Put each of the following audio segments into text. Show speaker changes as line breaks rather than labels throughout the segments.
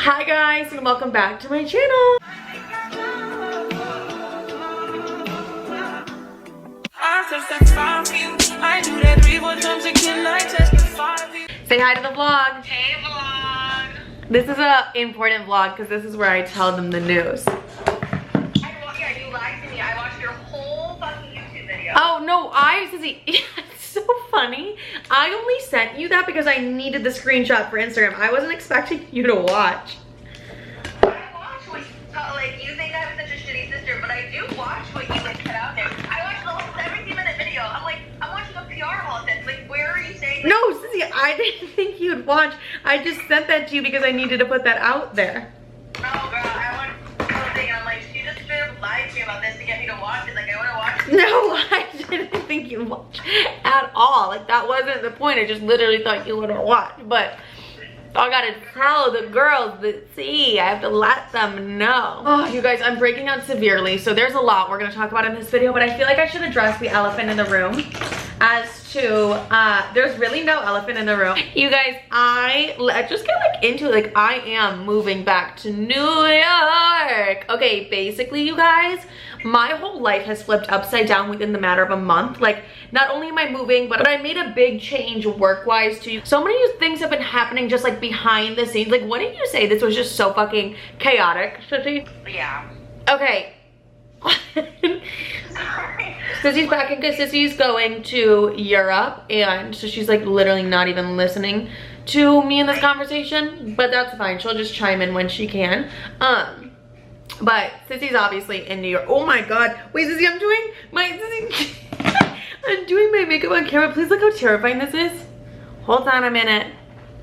Hi guys, and welcome back to my channel. Say hi to the vlog.
Hey vlog.
This is an important vlog because this is where I tell them the news.
Yeah, you lied to me. I watched your whole fucking YouTube video.
Oh no, it's so funny. I only sent you that because I needed the screenshot for Instagram. I wasn't expecting you to watch.
I watch what you think I'm such a shitty sister, but I do watch what you put out there. I watched the whole 17-minute video. I'm watching a PR haul that's where are you saying?
No, Sissy, I didn't think you'd watch. I just sent that to you because I needed to put that out there.
Oh girl, I want something. I'm like, she just straight up lied to me about this to get me to watch it. I want to watch it.
No, I didn't think you'd watch at all. That wasn't the point. I just literally thought you would watch. But I gotta tell the girls that see. I have to let them know. Oh, you guys, I'm breaking out severely. So there's a lot we're gonna talk about in this video, but I feel like I should address the elephant in the room as to, there's really no elephant in the room. You guys, let's just get into it. I am moving back to New York. Okay, basically, you guys, my whole life has flipped upside down within the matter of a month. Not only am I moving, but I made a big change work-wise too. So many things have been happening just behind the scenes. What did you say? This was just so fucking chaotic, Sissy?
Yeah.
Okay.
Sorry.
Sissy's back because Sissy's going to Europe, and so she's literally not even listening to me in this conversation, but that's fine. She'll just chime in when she can. But Sissy's obviously in New York. Oh my god. Wait, Sissy, I'm doing my makeup on camera. Please look how terrifying this is. Hold on a minute.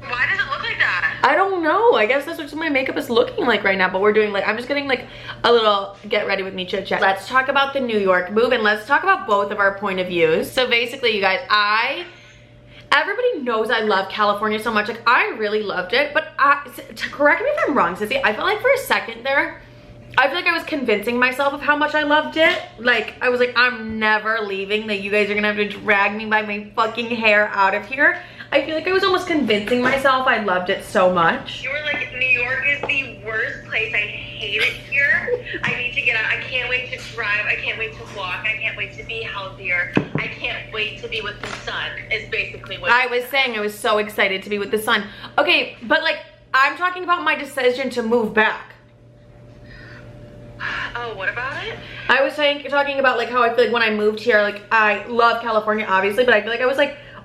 Why does it look like that?
I don't know. I guess that's what my makeup is looking like right now, but we're doing I'm just getting a little get ready with me chit chat. Let's talk about the New York move, and let's talk about both of our point of views. So basically, you guys, everybody knows I love California so much. I really loved it, but correct me if I'm wrong, Sissy, I felt for a second there, I feel I was convincing myself of how much I loved it. I was I'm never leaving, that you guys are gonna have to drag me by my fucking hair out of here. I feel I was almost convincing myself I loved it so much.
You were New York is the worst place. I hate it here. I need to get out. I can't wait to drive. I can't wait to walk. I can't wait to be healthier. I can't wait to be with the sun is basically what
I was saying. I was so excited to be with the sun. Okay, but I'm talking about my decision to move back.
Oh, what about it?
I was talking about how I feel when I moved here, I love California obviously, but I feel I was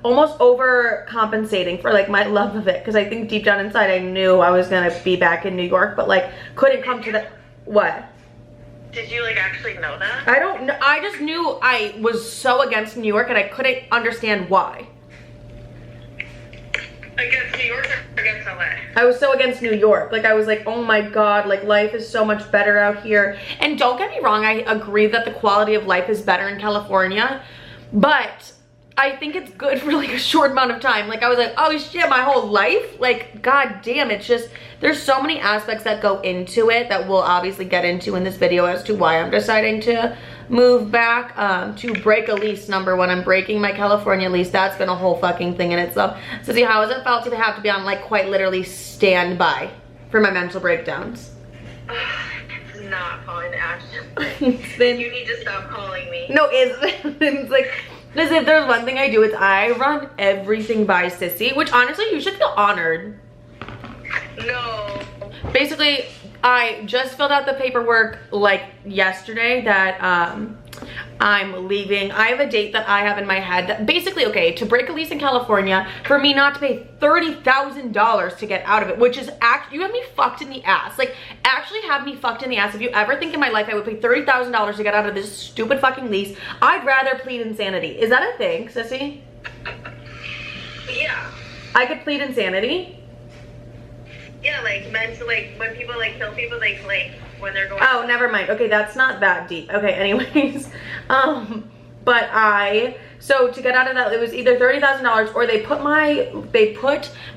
almost overcompensating for my love of it, because I think deep down inside I knew I was gonna be back in New York, but couldn't come to that. What?
Did you actually know that?
I don't know. I just knew I was so against New York and I couldn't understand why.
Against New York or against LA?
I was so against New York. I was oh my god, life is so much better out here. And don't get me wrong, I agree that the quality of life is better in California, but I think it's good for a short amount of time. I was oh shit, my whole life? God damn, it's just, there's so many aspects that go into it that we'll obviously get into in this video as to why I'm deciding to move back, to break a lease. Number one, I'm breaking my California lease. That's been a whole fucking thing in itself. So see, how has it felt to have to be on quite literally standby for my mental breakdowns?
It's not calling action.
It's been,
you need to stop calling me.
No, it's because if there's one thing I do, it's I run everything by Sissy, which honestly, you should feel honored.
No.
Basically, I just filled out the paperwork yesterday that I'm leaving. I have a date that I have in my head that basically, okay, to break a lease in California, for me not to pay $30,000 to get out of it, which is you have me fucked in the ass. Actually have me fucked in the ass. If you ever think in my life I would pay $30,000 to get out of this stupid fucking lease, I'd rather plead insanity. Is that a thing, Sissy?
Yeah.
I could plead insanity?
Yeah, meant to when people kill people, when they're going.
Oh, never mind. Okay, that's not that deep. Okay, anyways, but so to get out of that, it was either $30,000 or they put my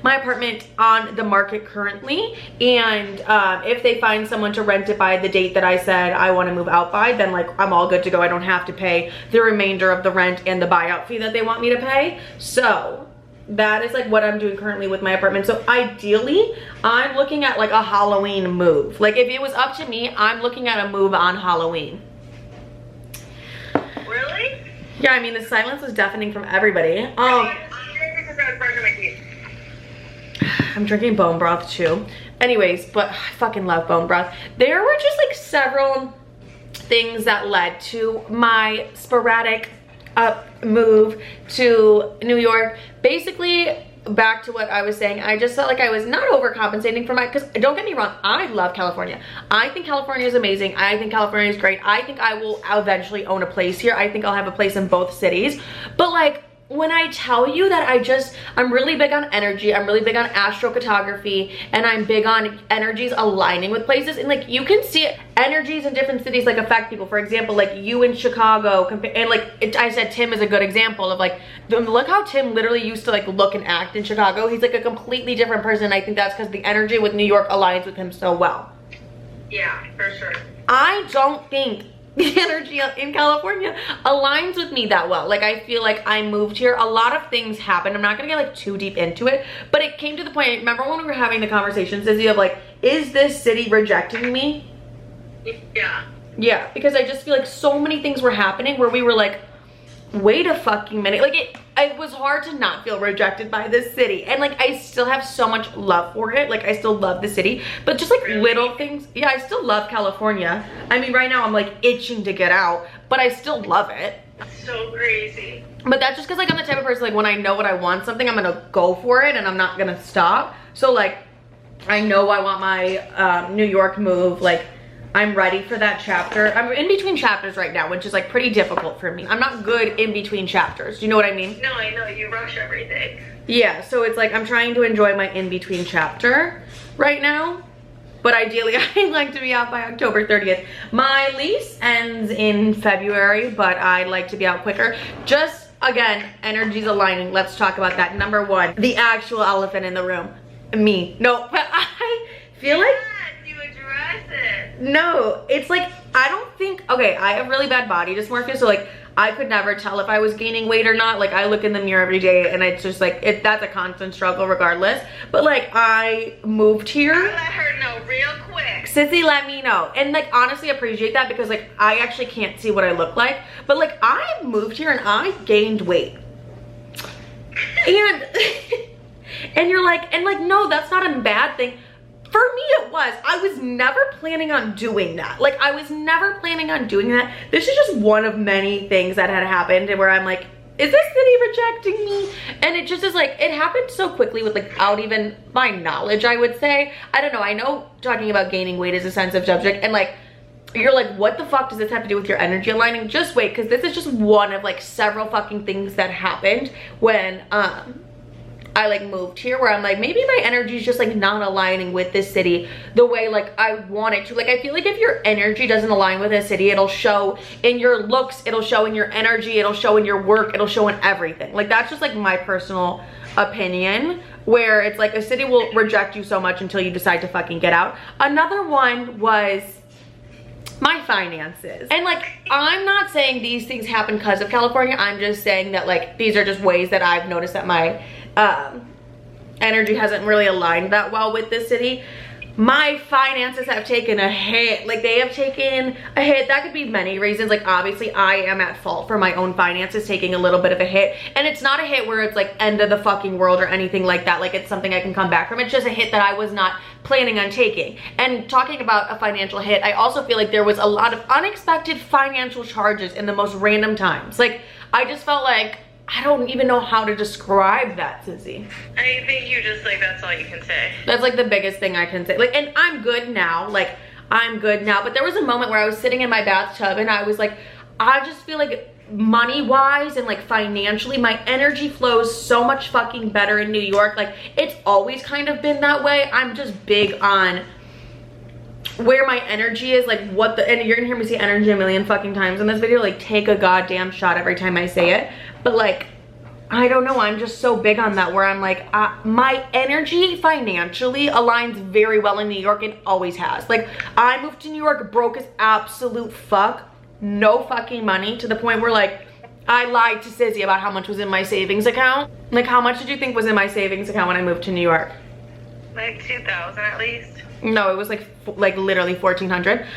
apartment on the market currently, and if they find someone to rent it by the date that I said I want to move out by, then I'm all good to go. I don't have to pay the remainder of the rent and the buyout fee that they want me to pay. So that is like what I'm doing currently with my apartment. So ideally, I'm looking at like a Halloween move. Like if it was up to me, I'm looking at a move on Halloween.
Really?
Yeah, I mean the silence is deafening from everybody. I'm drinking bone broth too. Anyways, but I fucking love bone broth. There were just like several things that led to my sporadic move to New York. Basically, back to what I was saying, I just felt like I was not overcompensating for my, because don't get me wrong, I love California. I think California is amazing. I think California is great. I think I will eventually own a place here. I think I'll have a place in both cities. But like, when I tell you that I'm really big on energy, I'm really big on astrocartography, and I'm big on energies aligning with places, and like you can see energies in different cities like affect people. For example, like you in Chicago, and like I said, Tim is a good example of like, look how Tim literally used to like look and act in Chicago. He's like a completely different person. I think that's because the energy with New York aligns with him so well.
Yeah, for sure.
I don't think the energy in California aligns with me that well. Like I feel like I moved here, a lot of things happened. I'm not gonna get like too deep into it, but it came to the point, remember when we were having the conversation, Sissy, of like, is this city rejecting me? Yeah, because I just feel like so many things were happening where we were like, wait a fucking minute. Like it was hard to not feel rejected by this city, and like I still have so much love for it. Like I still love the city, but just like little things. Yeah, I still love California. I mean, right now I'm like itching to get out, but I still love it.
So crazy.
But that's just because like I'm the type of person, like when I know what I want something, I'm gonna go for it and I'm not gonna stop. So like I know I want my New York move. Like I'm ready for that chapter. I'm in between chapters right now, which is like pretty difficult for me. I'm not good in between chapters. Do you know what I mean?
No, I know, you rush everything.
Yeah, so it's like I'm trying to enjoy my in-between chapter right now. But ideally, I'd like to be out by October 30th. My lease ends in February, but I'd like to be out quicker. Just, again, energies aligning. Let's talk about that. Number one, the actual elephant in the room. Me. No, but I feel like... No, it's like, I don't think, okay, I have really bad body dysmorphia, so like, I could never tell if I was gaining weight or not. Like, I look in the mirror every day, and it's just like, that's a constant struggle regardless. But like, I moved here.
I let her know real quick.
Sissy let me know. And like, honestly appreciate that, because like, I actually can't see what I look like. But like, I moved here, and I gained weight. And, and you're like, and like, no, that's not a bad thing. For me, it was. I was never planning on doing that. Like, I was never planning on doing that. This is just one of many things that had happened where I'm like, is this city rejecting me? And it just is like, it happened so quickly without even my knowledge, I would say. I don't know. I know talking about gaining weight is a sensitive subject, and like, you're like, what the fuck does this have to do with your energy aligning? Just wait, because this is just one of like several fucking things that happened when I like moved here, where I'm like, maybe my energy is just like not aligning with this city the way like I want it to. Like, I feel like if your energy doesn't align with a city, it'll show in your looks, it'll show in your energy, it'll show in your work, it'll show in everything. Like, that's just like my personal opinion, where it's like a city will reject you so much until you decide to fucking get out. Another one was my finances. And like, I'm not saying these things happen because of California. I'm just saying that like, these are just ways that I've noticed that my energy hasn't really aligned that well with this city. My finances have taken a hit. Like, they have taken a hit. That could be many reasons. Like, obviously I am at fault for my own finances taking a little bit of a hit, and it's not a hit where it's like end of the fucking world or anything like that. Like, it's something I can come back from. It's just a hit that I was not planning on taking. And talking about a financial hit, I also feel like there was a lot of unexpected financial charges in the most random times. Like, I just felt like, I don't even know how to describe that, Sissy.
I think you just like, that's all you can say.
That's like the biggest thing I can say. Like, and I'm good now. Like, I'm good now. But there was a moment where I was sitting in my bathtub and I was like, I just feel like money-wise and like financially, my energy flows so much fucking better in New York. Like, it's always kind of been that way. I'm just big on where my energy is, like what the, and you're gonna hear me say energy a million fucking times in this video, like take a goddamn shot every time I say it, but like, I don't know, I'm just so big on that, where I'm like, my energy financially aligns very well in New York, and always has. Like, I moved to New York broke as absolute fuck, no fucking money, to the point where like, I lied to Sissy about how much was in my savings account. Like, how much did you think was in my savings account when I moved to New York?
Like 2,000 at least.
No, it was like literally 1,400.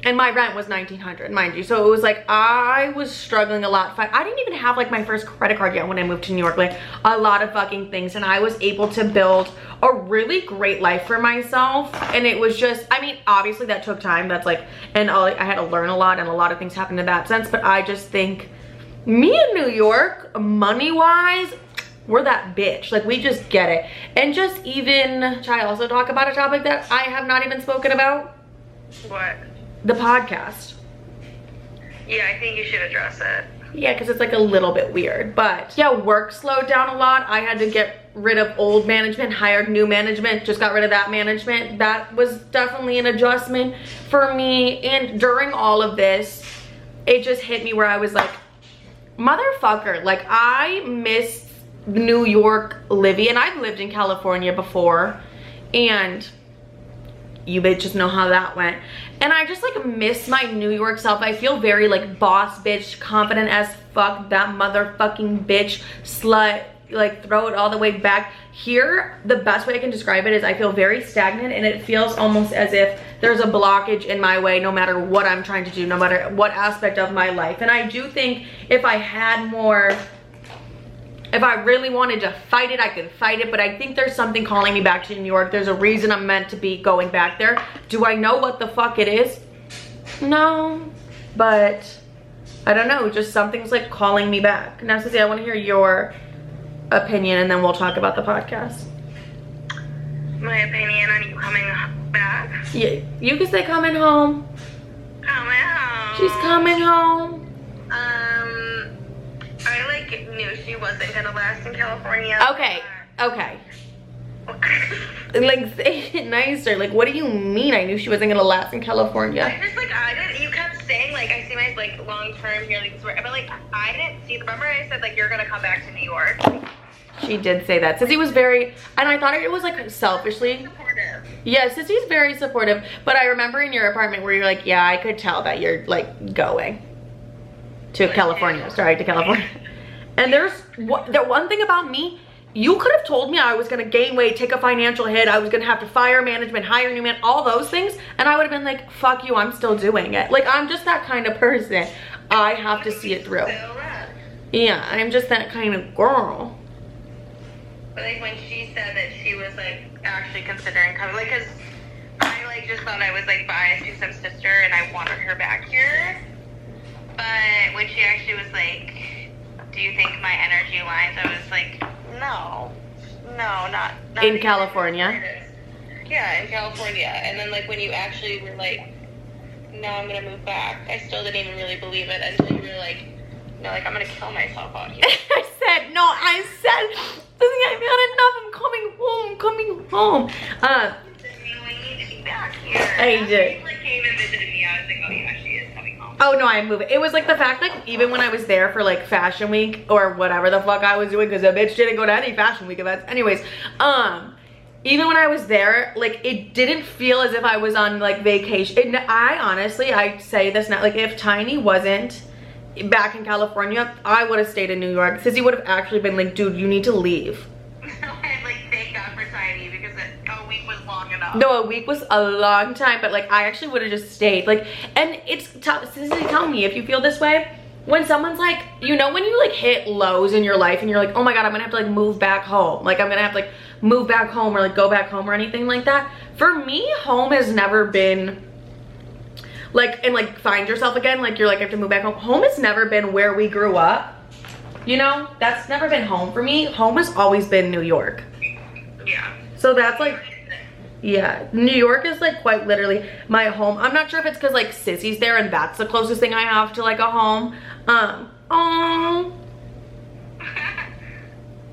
And my rent was 1,900, mind you. So it was like, I was struggling a lot. I didn't even have like my first credit card yet when I moved to New York. Like, a lot of fucking things. And I was able to build a really great life for myself. And it was just, I mean, obviously that took time. That's like, and I had to learn a lot, and a lot of things happened in that sense. But I just think me in New York, money-wise, we're that bitch. Like, we just get it. And just even, should I also talk about a topic that I have not even spoken about?
What?
The podcast.
Yeah, I think you should address it.
Yeah, because it's like a little bit weird. But yeah, work slowed down a lot. I had to get rid of old management, hired new management, just got rid of that management. That was definitely an adjustment for me. And during all of this, it just hit me where I was like, motherfucker, like, I miss New York living. And I've lived in California before, and you bitches know how that went. And I just like miss my New York self. I feel very like boss bitch, confident as fuck, that motherfucking bitch, slut, like throw it all the way back. Here, the best way I can describe it is I feel very stagnant, and it feels almost as if there's a blockage in my way no matter what I'm trying to do, no matter what aspect of my life. And I do think if I had more, if I really wanted to fight it, I could fight it. But I think there's something calling me back to New York. There's a reason I'm meant to be going back there. Do I know what the fuck it is? No. But I don't know. Just something's like calling me back. Now, Sissy, I want to hear your opinion, and then we'll talk about the podcast.
My opinion on you coming back?
Yeah, you can say coming home.
Coming home.
She's coming home.
I like knew she wasn't gonna last in California.
Okay, okay. Like, say it nicer. Like, what do you mean I knew she wasn't gonna last in California?
I just like, I didn't, you kept saying like, I see my like long term here, like, but like, I didn't see, remember I said like, you're gonna come back to New York?
She did say that. Sissy was very, and I thought it was like selfishly.
Supportive.
Yeah, Sissy's very supportive. But I remember in your apartment where you're like, yeah, I could tell that you're like going to California. Sorry, to California. And there's one thing about me, you could have told me I was gonna gain weight, take a financial hit, I was gonna have to fire management, hire new man, all those things, and I would have been like, fuck you, I'm still doing it. Like, I'm just that kind of person. I have to see it through. Yeah, I'm just that kind of girl.
But like when she said that she was like actually considering coming, like, cause I like just thought I was like biased to some sister and I wanted her back here. But when she actually was like, do you think my energy aligns? I was like, no, not
in California.
Yeah, in California. And then like when you actually were like, no, I'm gonna move back, I still didn't even really believe it until you were like, no, like I'm gonna kill myself out here.
I said, I've had enough, I'm coming home.
I need to be back here.
I did.
She like came and visited me, I was like, oh yeah, she is coming home.
Oh no, I'm moving. It was like the fact, like, even when I was there for like fashion week or whatever the fuck I was doing, because a bitch didn't go to any fashion week events. Anyways, even when I was there, like, it didn't feel as if I was on like vacation. I honestly, I say this now, like, if Tiny wasn't back in California, I would have stayed in New York. Sissy would have actually been like, dude, you need to leave.
I like thank God for Tiny because a week was long enough.
No, a week was a long time, but like I actually would have just stayed. Like, and it's Sissy, tell me if you feel this way. When someone's like, you know, when you like hit lows in your life and you're like, oh my God, I'm gonna have to like move back home. Like, I'm gonna have to like move back home or like go back home or anything like that. For me, home has never been like, and like find yourself again, like you're like, I have to move back home. Home has never been where we grew up. You know, that's never been home for me. Home has always been New York.
Yeah.
So that's like, yeah, New York is like quite literally my home. I'm not sure if it's because like Sissy's there and that's the closest thing I have to like a home. Oh,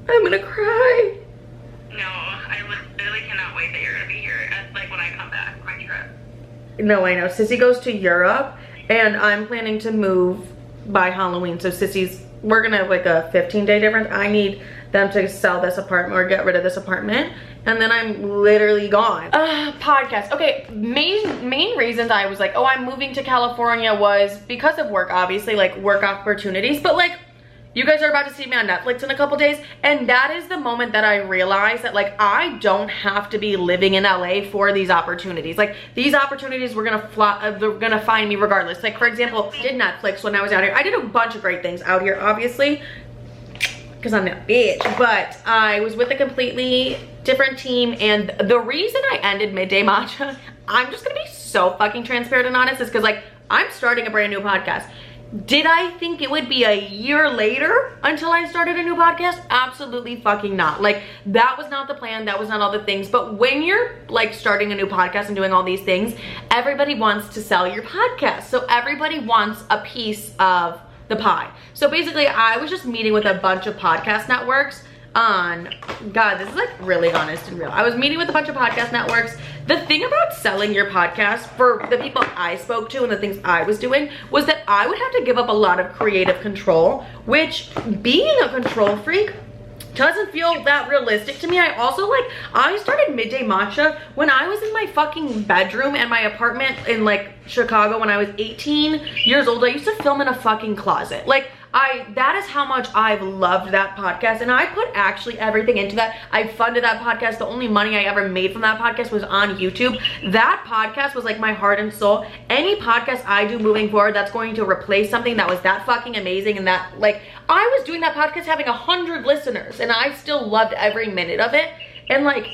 I'm gonna cry.
No, I literally cannot wait that you're gonna be here at, like when I come back on my trip.
No, I know. Sissy goes to Europe and I'm planning to move by Halloween. So Sissy's, we're gonna have like a 15-day difference. I need them to sell this apartment or get rid of this apartment, and then I'm literally gone. Podcast. Okay, main reasons I was like, oh, I'm moving to California was because of work, obviously, like work opportunities, but like, you guys are about to see me on Netflix in a couple days, and that is the moment that I realized that like I don't have to be living in LA for these opportunities. Like these opportunities were gonna they're gonna find me regardless. Like for example, I did Netflix when I was out here. I did a bunch of great things out here, obviously, because I'm that bitch, but I was with a completely different team, and the reason I ended Midday Matcha, I'm just gonna be so fucking transparent and honest, is because like I'm starting a brand new podcast. Did I think it would be a year later until I started a new podcast? Absolutely fucking not. Like that was not the plan, that was not all the things. But when you're like starting a new podcast and doing all these things, everybody wants to sell your podcast. So everybody wants a piece of the pie. So basically I was just meeting with a bunch of podcast networks on, God, this is like really honest and real. I was meeting with a bunch of podcast networks. The thing about selling your podcast for the people I spoke to and the things I was doing was that I would have to give up a lot of creative control, which being a control freak doesn't feel that realistic to me. I started Midday Matcha when I was in my fucking bedroom in my apartment in like Chicago when I was 18 years old. I used to film in a fucking closet. Like that is how much I've loved that podcast, and I put actually everything into that. I funded that podcast. The only money I ever made from that podcast was on YouTube. That podcast was like my heart and soul. Any podcast I do moving forward that's going to replace something that was that fucking amazing, and that like I was doing that podcast having 100 listeners and I still loved every minute of it, and like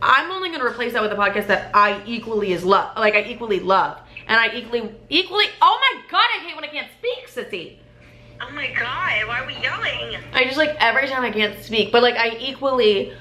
I'm only gonna replace that with a podcast that I equally love, and I equally, oh my God, I hate when I can't speak, sissy.
Oh my God, why are we yelling?
I just like every time I can't speak, but like I equally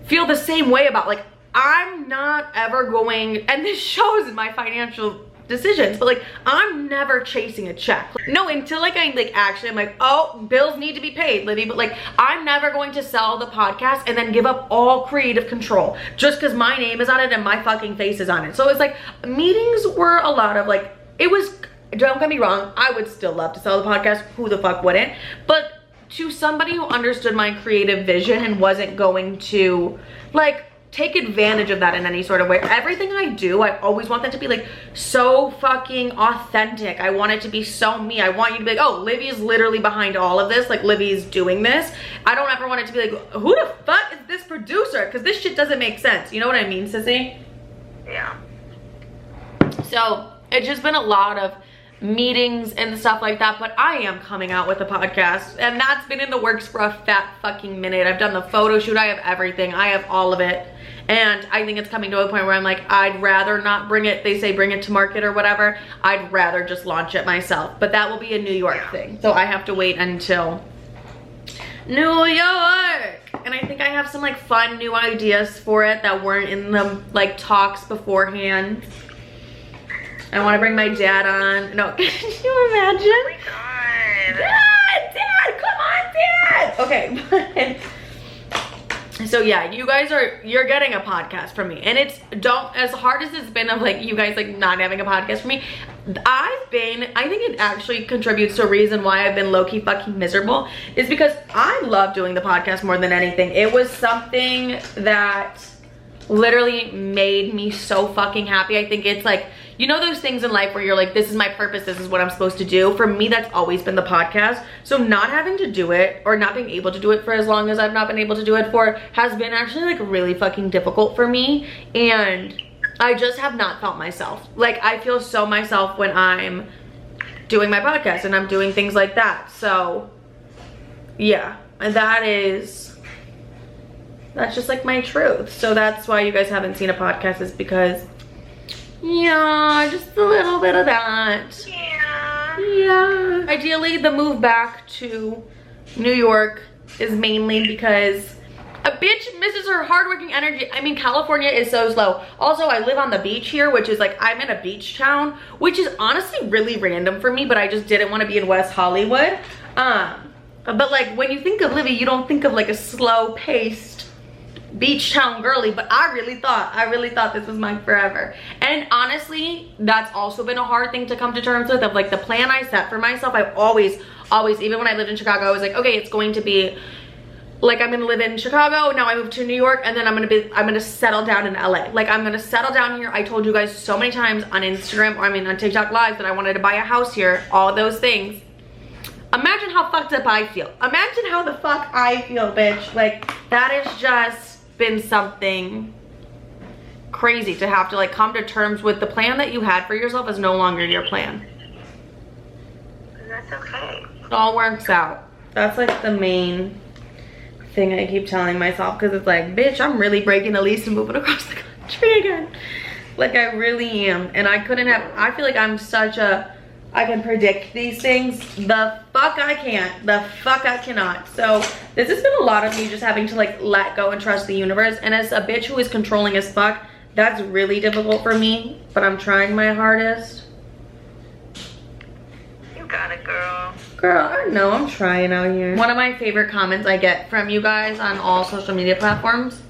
feel the same way about like I'm not ever going, and this shows in my financial decisions, but like I'm never chasing a check. No, until like I'm like, oh, bills need to be paid, Libby, but like I'm never going to sell the podcast and then give up all creative control just because my name is on it and my fucking face is on it. So it's like meetings were a lot of like, it was, don't get me wrong, I would still love to sell the podcast, who the fuck wouldn't, but to somebody who understood my creative vision and wasn't going to like take advantage of that in any sort of way. Everything I do, I always want that to be like so fucking authentic. I want it to be so me. I want you to be like, oh, Livy's literally behind all of this, like Livy's doing this. I don't ever want it to be like, who the fuck is this producer? Because this shit doesn't make sense. You know what I mean, sissy?
Yeah.
So it's just been a lot of meetings and stuff like that, but I am coming out with a podcast, and that's been in the works for a fat fucking minute. I've done the photo shoot, I have everything, I have all of it, and I think it's coming to a point where I'm like, I'd rather not bring it, they say bring it to market or whatever, I'd rather just launch it myself. But that will be a New York thing, so I have to wait until New York. And I think I have some like fun new ideas for it that weren't in the like talks beforehand. I want to bring my dad on. No, can you imagine?
Oh my God.
Dad, come on, Dad. Okay, so yeah, you're getting a podcast from me, and it's as hard as it's been of like you guys like not having a podcast from me, I think it actually contributes to a reason why I've been low-key fucking miserable, is because I love doing the podcast more than anything. It was something that literally made me so fucking happy. I think it's like, you know those things in life where you're like, this is my purpose, this is what I'm supposed to do? For me, that's always been the podcast. So not having to do it, or not being able to do it for as long as I've not been able to do it for, has been actually like really fucking difficult for me. And I just have not felt myself. Like I feel so myself when I'm doing my podcast and I'm doing things like that. So yeah, and that's just like my truth. So that's why you guys haven't seen a podcast, is because, yeah, just a little bit of that. Yeah. Ideally, the move back to New York is mainly because a bitch misses her hardworking energy. I mean, California is so slow. Also, I live on the beach here, which is like, I'm in a beach town, which is honestly really random for me, but I just didn't want to be in West Hollywood. But like, when you think of Livy, you don't think of like a slow-paced beach town girly, but I really thought this was mine forever. And honestly, that's also been a hard thing to come to terms with, of like the plan I set for myself. I've always, even when I lived in Chicago, I was like, okay, it's going to be like I'm gonna live in Chicago, now I move to New York, and then I'm gonna settle down in LA. Like I'm gonna settle down here. I told you guys so many times on Instagram, or I mean on TikTok Live, that I wanted to buy a house here, all of those things. Imagine how fucked up I feel. Imagine how the fuck I feel, bitch. Like that has just been something crazy to have to like come to terms with. The plan that you had for yourself is no longer your plan.
That's okay.
It all works out. That's like the main thing I keep telling myself, because it's like, bitch, I'm really breaking the lease and moving across the country again. Like I really am. And I couldn't have, I feel like I'm such a, I can predict these things. The fuck I can't. The fuck I cannot. So this has been a lot of me just having to like let go and trust the universe. And as a bitch who is controlling as fuck, that's really difficult for me, but I'm trying my hardest.
You got it, girl.
Girl, I know, I'm trying out here. One of my favorite comments I get from you guys on all social media platforms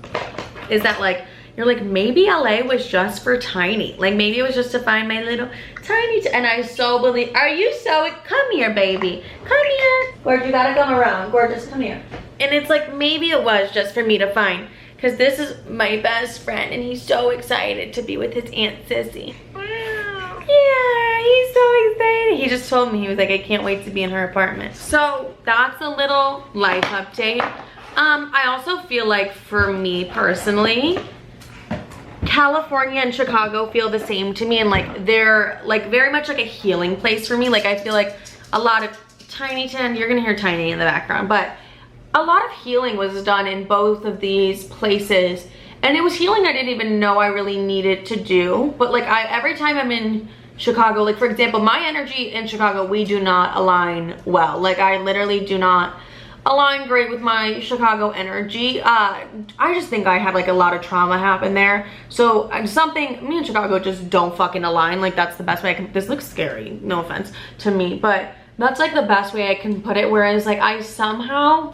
is that like, you're like, maybe LA was just for Tiny. Like maybe it was just to find my little Tiny, and I so believe, are you so, come here, baby. Come here. Gorgeous, you gotta come around. Gorgeous, come here. And it's like, maybe it was just for me to find, because this is my best friend and he's so excited to be with his Aunt Sissy.
Wow.
Yeah, he's so excited. He just told me, he was like, I can't wait to be in her apartment. So that's a little life update. I also feel like for me personally, California and Chicago feel the same to me, and like they're like very much like a healing place for me. Like I feel like a lot of Tiny Tin, you're gonna hear Tiny in the background, but a lot of healing was done in both of these places, and it was healing I didn't even know I really needed to do. But like every time I'm in Chicago, like for example, my energy in Chicago, we do not align well. Like I literally do not align great with my Chicago energy. I just think I had like a lot of trauma happen there. So me and Chicago just don't fucking align. Like that's the best way I can, this looks scary, no offense to me, but that's like the best way I can put it. Whereas like I somehow,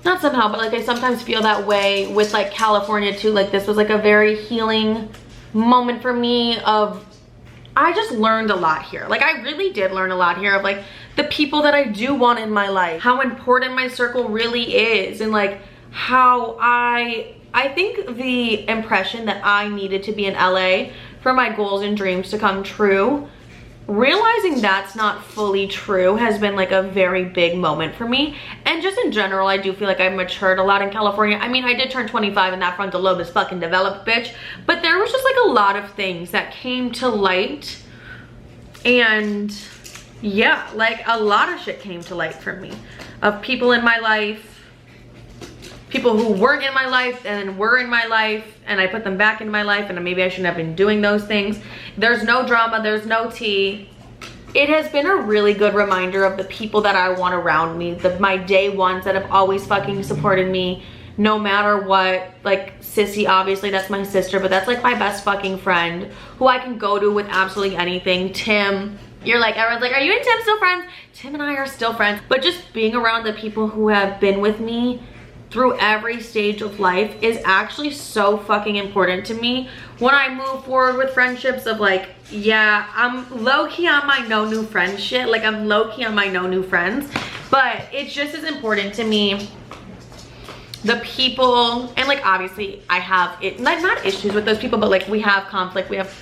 not somehow, but like I sometimes feel that way with like California too. Like this was like a very healing moment for me of, I just learned a lot here. Like I really did learn a lot here of like the people that I do want in my life, how important my circle really is, and like how I think the impression that I needed to be in LA for my goals and dreams to come true, realizing that's not fully true has been like a very big moment for me. And just in general, I do feel like I've matured a lot in California. I mean, I did turn 25 and that frontal lobe is fucking developed, bitch. But there was just like a lot of things that came to light. And yeah, like a lot of shit came to light for me. Of people in my life, people who weren't in my life and were in my life, and I put them back in my life, and maybe I shouldn't have been doing those things. There's no drama, there's no tea. It has been a really good reminder of the people that I want around me, my day ones that have always fucking supported me no matter what. Like Sissy, obviously that's my sister, but that's like my best fucking friend who I can go to with absolutely anything. Tim, you're like, everyone's like, are you and Tim still friends? Tim and I are still friends. But just being around the people who have been with me through every stage of life is actually so fucking important to me when I move forward with friendships of like, yeah, I'm low-key on my no new friends shit. Like I'm low-key on my no new friends, but it's just as important to me the people, and like obviously I have it, like not issues with those people, but like we have conflict, we have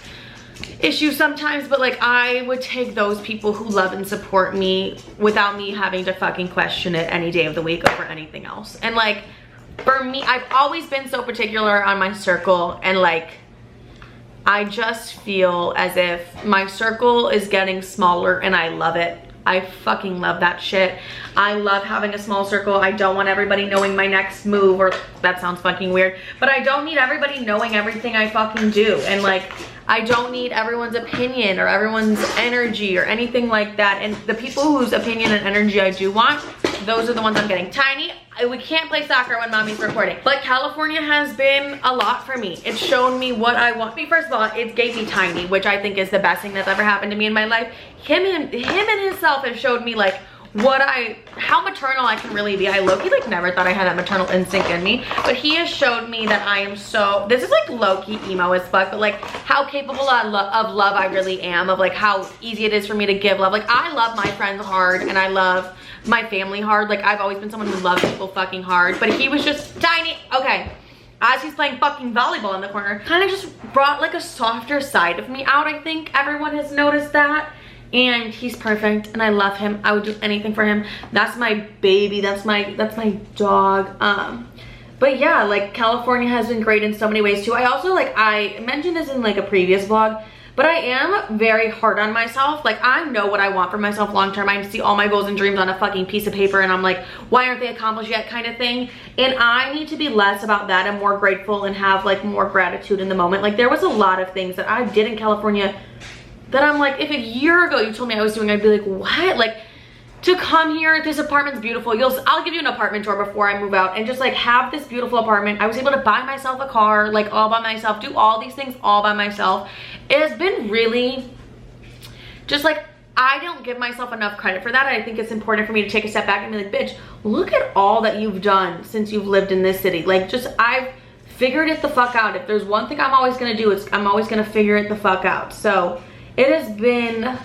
issues sometimes, but like I would take those people who love and support me without me having to fucking question it any day of the week over anything else. And like for me, I've always been so particular on my circle, and like I just feel as if my circle is getting smaller, and I love it. I fucking love that shit. I love having a small circle. I don't want everybody knowing my next move, or that sounds fucking weird, but I don't need everybody knowing everything I fucking do. And like, I don't need everyone's opinion or everyone's energy or anything like that. And the people whose opinion and energy I do want, those are the ones I'm getting. Tiny, we can't play soccer when mommy's recording. But California has been a lot for me. It's shown me what I want. First of all, it gave me Tiny, which I think is the best thing that's ever happened to me in my life. Him and himself have showed me like how maternal I can really be. I low-key like never thought I had that maternal instinct in me, but he has showed me that I am so, this is like low-key emo as fuck, but like how capable of love I really am, of like how easy it is for me to give love. Like I love my friends hard and I love my family hard. Like I've always been someone who loves people fucking hard, but he was just tiny. Okay, as he's playing fucking volleyball in the corner, kind of just brought like a softer side of me out. I think everyone has noticed that. And he's perfect and I love him. I would do anything for him. That's my baby, that's my dog. But yeah, like California has been great in so many ways too. I also, like, I mentioned this in like a previous vlog, but I am very hard on myself. Like I know what I want for myself long term. I see all my goals and dreams on a fucking piece of paper and I'm like, why aren't they accomplished yet, kind of thing. And I need to be less about that and more grateful and have like more gratitude in the moment. Like there was a lot of things that I did in California that I'm like, if a year ago you told me I was doing, I'd be like, what? Like, to come here, this apartment's beautiful. I'll give you an apartment tour before I move out and just like have this beautiful apartment. I was able to buy myself a car, like all by myself, do all these things all by myself. It has been really just like, I don't give myself enough credit for that. I think it's important for me to take a step back and be like, bitch, look at all that you've done since you've lived in this city. Like just, I've figured it the fuck out. If there's one thing I'm always gonna do, it's I'm always gonna figure it the fuck out. So it has been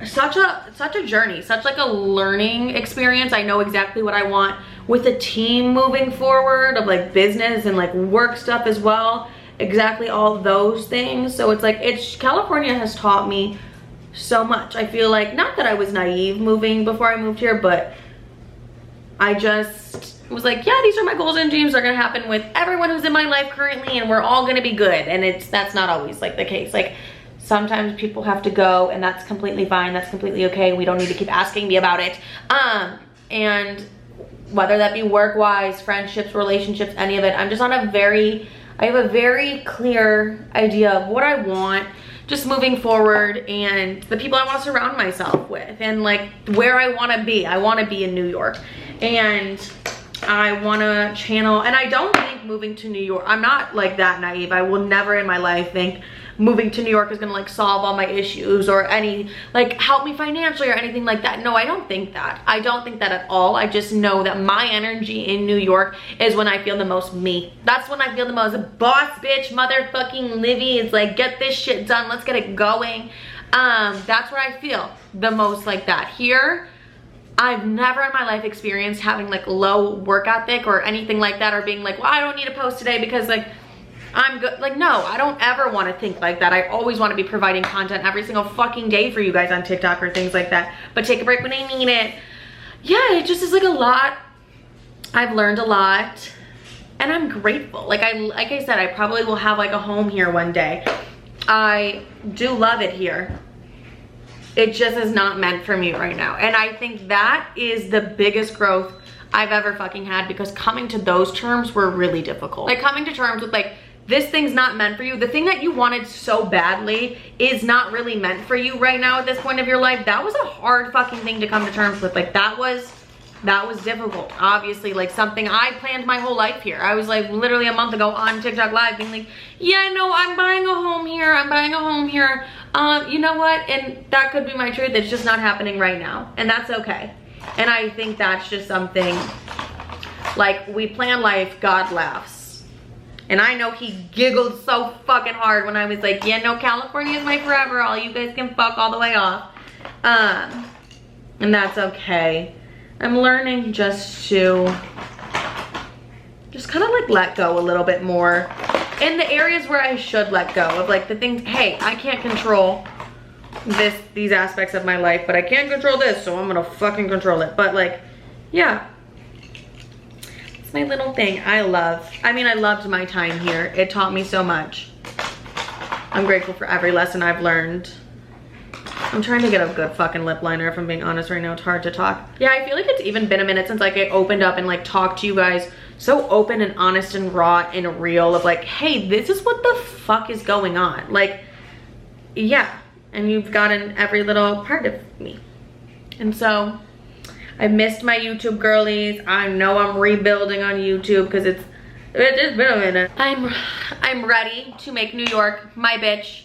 such a journey, such like a learning experience. I know exactly what I want with a team moving forward, of like business and like work stuff as well. Exactly all those things. So it's like, California has taught me so much. I feel like, not that I was naive moving before I moved here, but I just was like, yeah, these are my goals and dreams. They're gonna happen with everyone who's in my life currently and we're all gonna be good. And that's not always like the case. Like sometimes people have to go and that's completely fine. That's completely okay. We don't need to keep asking me about it. And whether that be work-wise, friendships, relationships, any of it, I'm just on I have a very clear idea of what I want just moving forward and the people I want to surround myself with and like where I want to be. I want to be in New York and I want to channel, and I don't think moving to New York, I'm not like that naive. I will never in my life think moving to New York is gonna like solve all my issues or any like help me financially or anything like that. No, I don't think that. I don't think that at all. I just know that my energy in New York is when I feel the most me. That's when I feel the most boss bitch motherfucking Livy. It's like, get this shit done, let's get it going. That's where I feel the most like that. Here, I've never in my life experienced having like low work ethic or anything like that, or being like, well, I don't need to post today because like I'm good. Like, no, I don't ever want to think like that. I always want to be providing content every single fucking day for you guys on TikTok or things like that, but take a break when I need it. Yeah, it just is like a lot. I've learned a lot and I'm grateful. Like I said, I probably will have like a home here one day. I do love it here. It just is not meant for me right now. And I think that is the biggest growth I've ever fucking had, because coming to those terms were really difficult. Like coming to terms with like, this thing's not meant for you. The thing that you wanted so badly is not really meant for you right now at this point of your life. That was a hard fucking thing to come to terms with. Like that was difficult. Obviously, like something I planned my whole life here. I was like literally a month ago on TikTok live being like, yeah, no, I'm buying a home here. I'm buying a home here. You know what? And that could be my truth. It's just not happening right now. And that's okay. And I think that's just something, like, we plan life, God laughs. And I know he giggled so fucking hard when I was like, yeah, no, California is my forever. All you guys can fuck all the way off. And that's okay. I'm learning just to kind of like let go a little bit more in the areas where I should let go of, like the things, hey, I can't control these aspects of my life, but I can control this, so I'm gonna fucking control it. But like, yeah, it's my little thing. I loved my time here. It taught me so much. I'm grateful for every lesson I've learned. I'm trying to get a good fucking lip liner, if I'm being honest right now. It's hard to talk. Yeah, I feel like it's even been a minute since like I opened up and like talked to you guys so open and honest and raw and real of like, hey, this is what the fuck is going on. Like, yeah, and you've gotten every little part of me. And so I missed my YouTube girlies. I know I'm rebuilding on YouTube because it's been a minute. I'm ready to make New York my bitch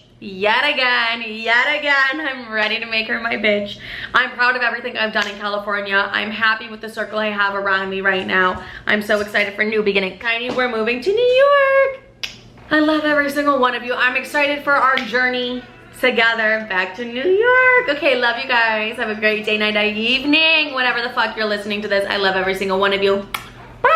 yet again. I'm ready to make her my bitch. I'm proud of everything I've done in California. I'm happy with the circle I have around me right now. I'm so excited for new beginning. Tiny, we're moving to New York. I love every single one of you. I'm excited for our journey together back to New York. Okay, love you guys. Have a great day, night, evening, whatever the fuck you're listening to this. I love every single one of you. Bye.